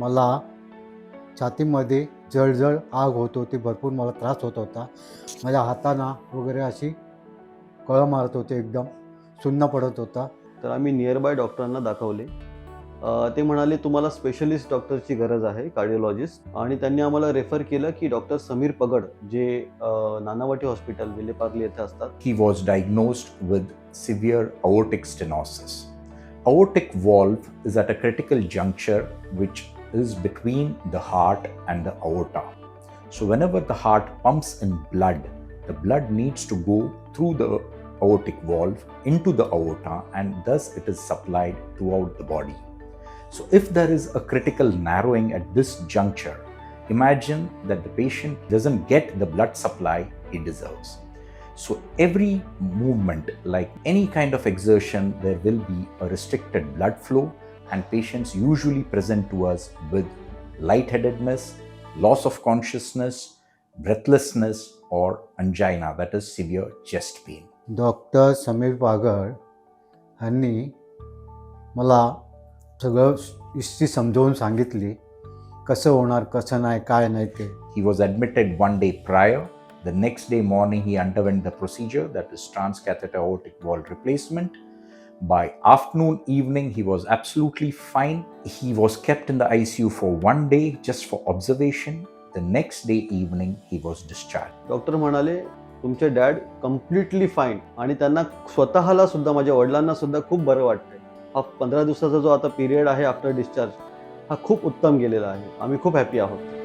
मला छातीमध्ये जळजळ आग होत होती, भरपूर मला त्रास होत होता. माझ्या हातांना वगैरे अशी कळ मारत होते, एकदम सुन्न पडत होता. तर आम्ही नियरबाय डॉक्टरांना दाखवले. ते म्हणाले तुम्हाला स्पेशलिस्ट डॉक्टरची गरज आहे, कार्डिओलॉजिस्ट, आणि त्यांनी आम्हाला रेफर केलं की डॉक्टर समीर पगड जे नानावटी हॉस्पिटल विलेपार्ले येथे असतात. He was diagnosed with severe aortic stenosis. Aortic valve is at a critical juncture which is between the heart and the aorta. So whenever the heart pumps in blood, the blood needs to go through the aortic valve into the aorta, and thus it is supplied throughout the body. So if there is a critical narrowing at this juncture, imagine that the patient doesn't get the blood supply he deserves. So every movement, like any kind of exertion, there will be a restricted blood flow, and patients usually present to us with lightheadedness, loss of consciousness, breathlessness, or angina, that is severe chest pain. Doctor Sameer Pagad यांनी मला सगळं history समजावून सांगितली, कसं होणार कसं नाही काय नाही ते. He was admitted one day prior. The next day morning he underwent the procedure, that is Transcatheter Aortic Valve Replacement. By afternoon, evening, he was absolutely fine. He was kept in the ICU for one day just for observation. The next day evening, he was discharged. Doctor म्हणाले तुमचे dad completely fine, आणि त्यांना स्वतःला सुद्धा, माझ्या वडिलांना सुद्धा खूप बरं वाटतंय. हा 15 दिवसाचा जो आता पिरियड आहे आफ्टर डिस्चार्ज, हा खूप उत्तम गेलेला आहे. आम्ही खूप हॅपी आहोत.